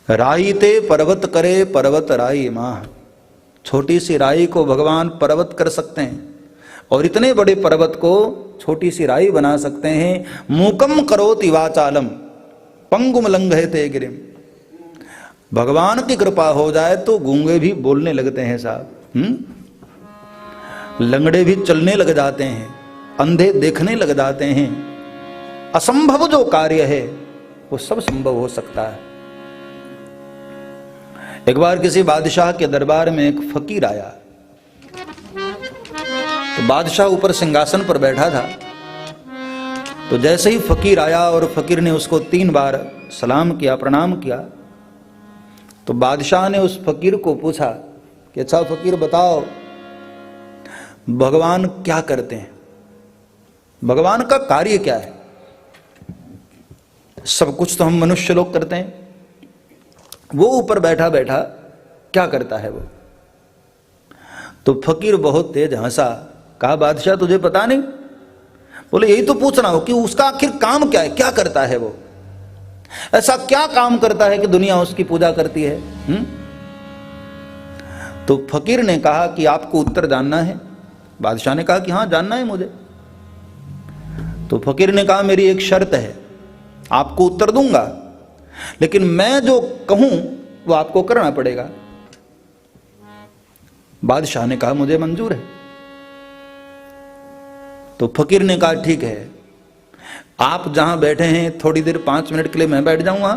राई ते पर्वत करे पर्वत राई माह। छोटी सी राई को भगवान पर्वत कर सकते हैं और इतने बड़े पर्वत को छोटी सी राई बना सकते हैं। मूकम करोति वाचालम पंगुम लंघयते गिरिम। भगवान की कृपा हो जाए तो गूंगे भी बोलने लगते हैं साहब, लंगड़े भी चलने लग जाते हैं, अंधे देखने लग जाते हैं। असंभव जो कार्य है वो सब संभव हो सकता है। एक बार किसी बादशाह के दरबार में एक फकीर आया, तो बादशाह ऊपर सिंहासन पर बैठा था। तो जैसे ही फकीर आया और फकीर ने उसको 3 बार सलाम किया, प्रणाम किया, तो बादशाह ने उस फकीर को पूछा कि अच्छा फकीर बताओ, भगवान क्या करते हैं, भगवान का कार्य क्या है? सब कुछ तो हम मनुष्य लोग करते हैं, वो ऊपर बैठा बैठा क्या करता है वो? तो फकीर बहुत तेज हंसा, कहा बादशाह तुझे पता नहीं? बोले यही तो पूछ रहा हूं कि उसका आखिर काम क्या है, क्या करता है वो? ऐसा क्या काम करता है कि दुनिया उसकी पूजा करती है? तो फकीर ने कहा कि आपको उत्तर जानना है? बादशाह ने कहा कि हाँ जानना है मुझे। तो फकीर ने कहा मेरी एक शर्त है, आपको उत्तर दूंगा लेकिन मैं जो कहूं वो आपको करना पड़ेगा। बादशाह ने कहा मुझे मंजूर है। तो फकीर ने कहा ठीक है, आप जहां बैठे हैं थोड़ी देर 5 मिनट के लिए मैं बैठ जाऊंगा।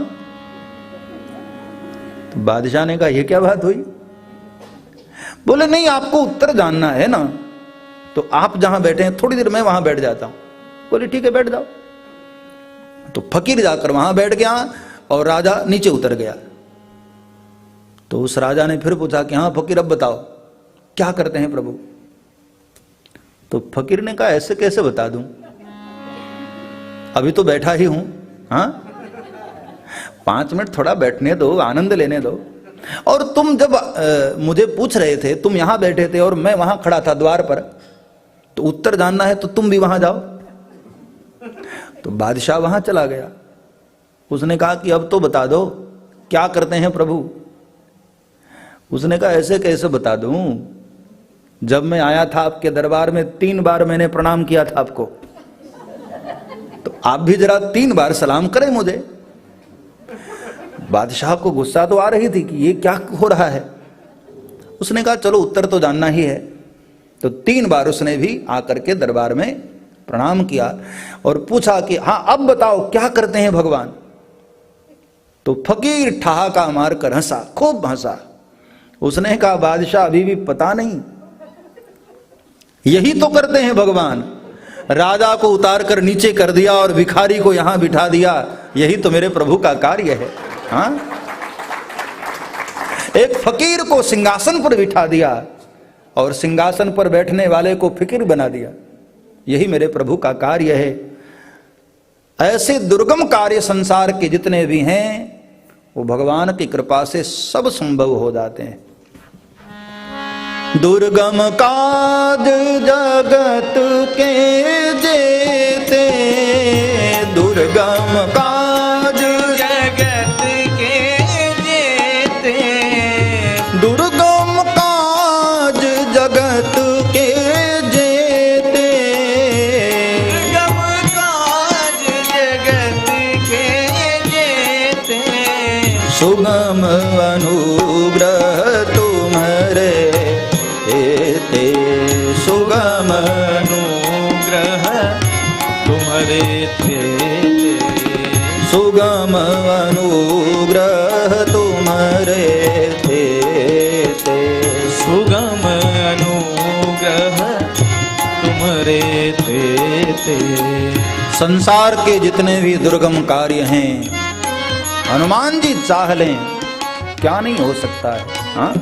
तो बादशाह ने कहा यह क्या बात हुई? बोले नहीं, आपको उत्तर जानना है ना, तो आप जहां बैठे हैं थोड़ी देर मैं वहां बैठ जाता हूं। बोले ठीक है बैठ जाओ। तो फकीर जाकर वहां बैठ गया और राजा नीचे उतर गया। तो उस राजा ने फिर पूछा कि हाँ फकीर अब बताओ क्या करते हैं प्रभु? तो फकीर ने कहा ऐसे कैसे बता दूं, अभी तो बैठा ही हूं। हाँ 5 मिनट थोड़ा बैठने दो, आनंद लेने दो। और तुम जब मुझे पूछ रहे थे, तुम यहां बैठे थे और मैं वहां खड़ा था द्वार पर, तो उत्तर जानना है तो तुम भी वहां जाओ। तो बादशाह वहां चला गया। उसने कहा कि अब तो बता दो क्या करते हैं प्रभु? उसने कहा ऐसे कैसे बता दूं, जब मैं आया था आपके दरबार में 3 बार मैंने प्रणाम किया था आपको, तो आप भी जरा 3 बार सलाम करें मुझे। बादशाह को गुस्सा तो आ रही थी कि ये क्या हो रहा है। उसने कहा चलो उत्तर तो जानना ही है। तो 3 बार उसने भी आकर के दरबार में प्रणाम किया और पूछा कि हाँ अब बताओ क्या करते हैं भगवान? तो फकीर ठहाका मारकर हंसा, खूब हंसा। उसने कहा बादशाह अभी भी पता नहीं, यही तो करते हैं भगवान। राजा को उतार कर नीचे कर दिया और भिखारी को यहां बिठा दिया, यही तो मेरे प्रभु का कार्य है। हाँ एक फकीर को सिंहासन पर बिठा दिया और सिंहासन पर बैठने वाले को फिकीर बना दिया, यही मेरे प्रभु का कार्य है। ऐसे दुर्गम कार्य संसार के जितने भी हैं वो भगवान की कृपा से सब संभव हो जाते हैं। दुर्गम काज जगत के जेते, दुर्गम काज जगत के जेते, दुर्गम काज जगत के जेते, दुर्गम काज जगत के जेते, सुगम अनुग्रह तुम्हारे ते, सुगम अनुग्रह तुम्हारे थे, सुगम अनुग्रह तुम्हारे थे, सुगम अनुग्रह तुम्हारे थे। संसार के जितने भी दुर्गम कार्य हैं हनुमान जी चाह लें क्या नहीं हो सकता है। हाँ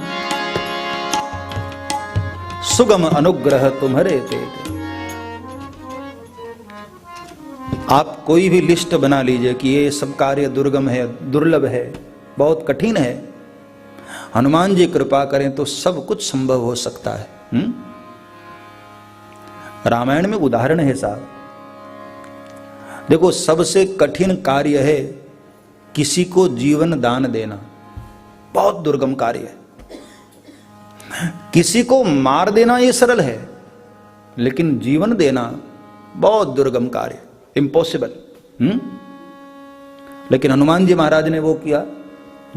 सुगम अनुग्रह तुम्हारे ते। आप कोई भी लिस्ट बना लीजिए कि ये सब कार्य दुर्गम है, दुर्लभ है, बहुत कठिन है, हनुमान जी कृपा करें तो सब कुछ संभव हो सकता है। रामायण में उदाहरण है साहब, देखो सबसे कठिन कार्य है किसी को जीवन दान देना। बहुत दुर्गम कार्य है। किसी को मार देना ये सरल है, लेकिन जीवन देना बहुत दुर्गम कार्य, इम्पॉसिबल। लेकिन हनुमान जी महाराज ने वो किया,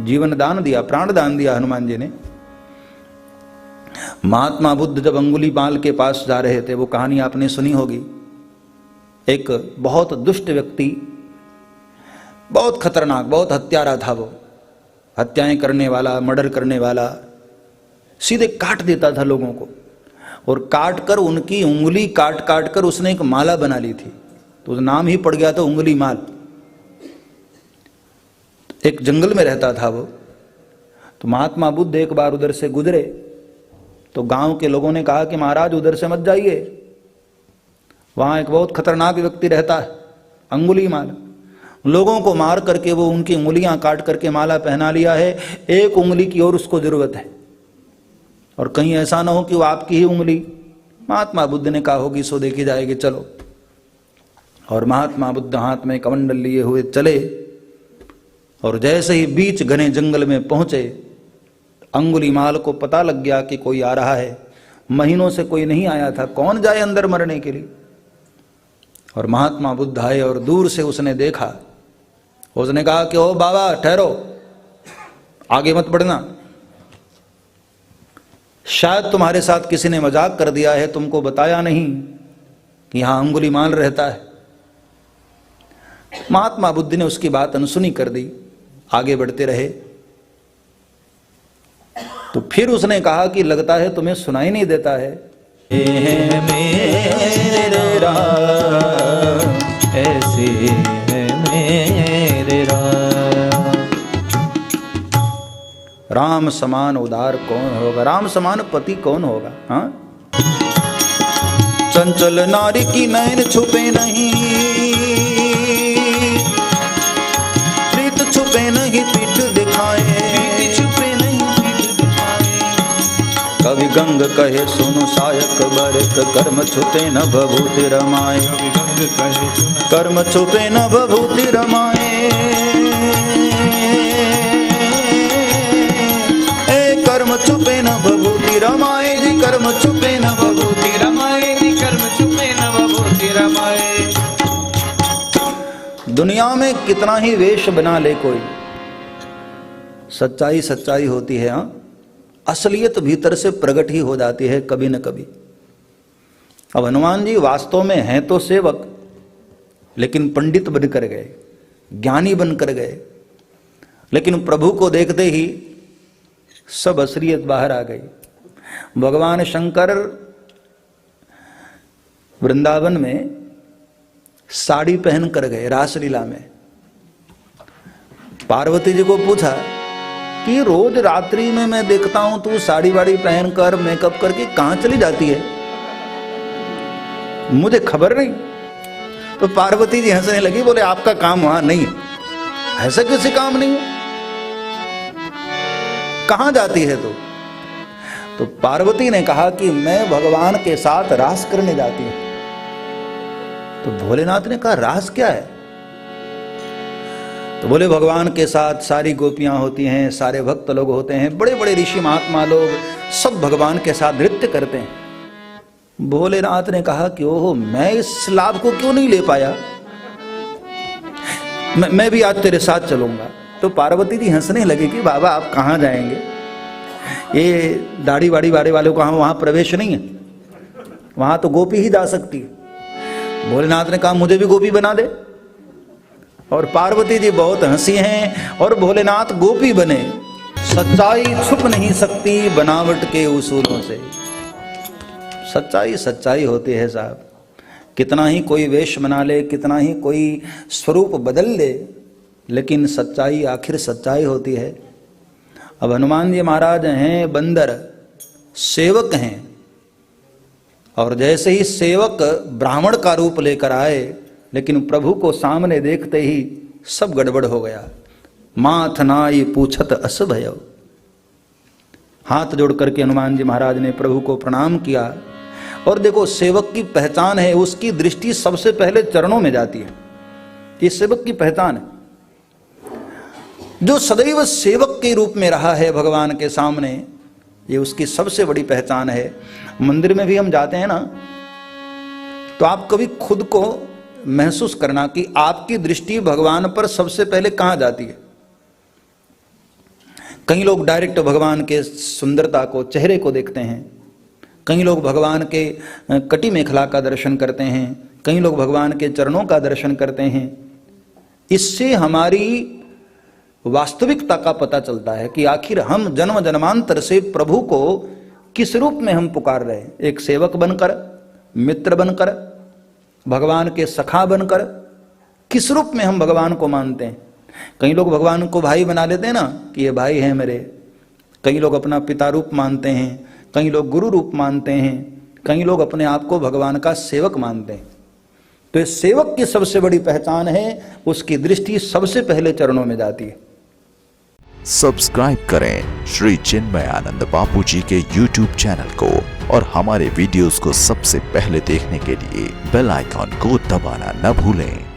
जीवन दान दिया, प्राण दान दिया हनुमान जी ने। महात्मा बुद्ध जब अंगुलीमाल के पास जा रहे थे, वो कहानी आपने सुनी होगी। एक बहुत दुष्ट व्यक्ति, बहुत खतरनाक, बहुत हत्यारा था वो, हत्याएं करने वाला, मर्डर करने वाला, सीधे काट देता था लोगों को, और काट कर उनकी उंगली काट काट कर उसने एक माला बना ली थी, तो नाम ही पड़ गया था उंगली माल। एक जंगल में रहता था वो। तो महात्मा बुद्ध एक बार उधर से गुजरे, तो गांव के लोगों ने कहा कि महाराज उधर से मत जाइए, वहां एक बहुत खतरनाक व्यक्ति रहता है, अंगुली माल। लोगों को मार करके वो उनकी उंगलियां काट करके माला पहना लिया है, एक उंगली की और उसको जरूरत है, और कहीं ऐसा ना हो कि वो आपकी ही उंगली। महात्मा बुद्ध ने कहा होगी सो देखी जाएगी, चलो। और महात्मा बुद्ध हाथ में कमंडल लिए हुए चले, और जैसे ही बीच घने जंगल में पहुंचे, अंगुलीमाल को पता लग गया कि कोई आ रहा है। महीनों से कोई नहीं आया था, कौन जाए अंदर मरने के लिए। और महात्मा बुद्ध आए और दूर से उसने देखा, उसने कहा कि ओ बाबा ठहरो, आगे मत बढ़ना, शायद तुम्हारे साथ किसी ने मजाक कर दिया है, तुमको बताया नहीं कि यहां अंगुलीमाल रहता है। महात्मा बुद्ध ने उसकी बात अनसुनी कर दी, आगे बढ़ते रहे। तो फिर उसने कहा कि लगता है तुम्हें सुनाई नहीं देता है। मेरे राम ऐसे है मेरे राम समान उदार कौन होगा, राम समान पति कौन होगा। हाँ, चंचल नारी की नैन छुपे नहीं, प्रीत छुपे नहीं पीठ दिखाए, छुपे नहीं पीठ दिखाए। कवि गंग कहे सुनु सायक बरक, कर्म छुपे न भभूति रमाए, कवि गंग कहे सुन कर्म छुपे न भभूति रमाए। कर्म छुपे न भभूति रमाए जी, कर्म छुपे न भभूति रमाए जी, कर्म छुपे न भभूति रमाए। दुनिया में कितना ही वेश बना ले कोई, सच्चाई सच्चाई होती है। हाँ, असलियत भीतर से प्रकट ही हो जाती है कभी न कभी। अब हनुमान जी वास्तव में हैं तो सेवक, लेकिन पंडित बनकर गए, ज्ञानी बनकर गए, लेकिन प्रभु को देखते ही सब असलियत बाहर आ गई। भगवान शंकर वृंदावन में साड़ी पहन कर गए रासलीला में। पार्वती जी को पूछा कि रोज रात्रि में मैं देखता हूं तू साड़ी वाड़ी पहनकर मेकअप करके कहां चली जाती है, मुझे खबर नहीं। तो पार्वती जी हंसने लगी, बोले आपका काम वहां नहीं है, ऐसा किसी काम नहीं है, कहां जाती है तो पार्वती ने कहा कि मैं भगवान के साथ रास करने जाती हूं। तो भोलेनाथ ने कहा रास क्या है? तो बोले भगवान के साथ सारी गोपियां होती हैं, सारे भक्त लोग होते हैं, बड़े बड़े ऋषि महात्मा लोग सब भगवान के साथ नृत्य करते हैं। भोलेनाथ ने कहा कि ओहो, मैं इस लाभ को क्यों नहीं ले पाया, मैं भी आज तेरे साथ चलूंगा। तो पार्वती जी हंसने लगे कि बाबा आप कहाँ जाएंगे, ये दाढ़ी वाड़ी वाले वालों को वहां प्रवेश नहीं है, वहां तो गोपी ही जा सकती है। भोलेनाथ ने कहा मुझे भी गोपी बना दे, और पार्वती जी बहुत हंसी हैं और भोलेनाथ गोपी बने। सच्चाई छुप नहीं सकती बनावट के उसूलों से। सच्चाई सच्चाई होती है साहब, कितना ही कोई वेश बना ले, कितना ही कोई स्वरूप बदल ले, लेकिन सच्चाई आखिर सच्चाई होती है। अब हनुमान जी महाराज हैं बंदर, सेवक हैं, और जैसे ही सेवक ब्राह्मण का रूप लेकर आए, लेकिन प्रभु को सामने देखते ही सब गड़बड़ हो गया। माथ नाई पूछत अस भयौ। हाथ जोड़ करके हनुमान जी महाराज ने प्रभु को प्रणाम किया। और देखो, सेवक की पहचान है, उसकी दृष्टि सबसे पहले चरणों में जाती है, ये सेवक की पहचान है। जो सदैव सेवक के रूप में रहा है भगवान के सामने, ये उसकी सबसे बड़ी पहचान है। मंदिर में भी हम जाते हैं ना, तो आप कभी खुद को महसूस करना कि आपकी दृष्टि भगवान पर सबसे पहले कहां जाती है। कई लोग डायरेक्ट भगवान के सुंदरता को, चेहरे को देखते हैं, कई लोग भगवान के कटी मेखला का दर्शन करते हैं, कई लोग भगवान के चरणों का दर्शन करते हैं। इससे हमारी वास्तविकता का पता चलता है कि आखिर हम जन्म जन्मांतर से प्रभु को किस रूप में हम पुकार रहे हैं। एक सेवक बनकर, मित्र बनकर, भगवान के सखा बनकर, किस रूप में हम भगवान को मानते हैं। कई लोग भगवान को भाई बना लेते हैं ना कि ये भाई है मेरे, कई लोग अपना पिता रूप मानते हैं, कई लोग गुरु रूप मानते हैं, कई लोग अपने आप को भगवान का सेवक मानते हैं। तो इस सेवक की सबसे बड़ी पहचान है, उसकी दृष्टि सबसे पहले चरणों में जाती है। सब्सक्राइब करें श्री चिन्मयानंद बापू जी के YouTube चैनल को और हमारे वीडियोस को सबसे पहले देखने के लिए बेल आइकॉन को दबाना न भूलें।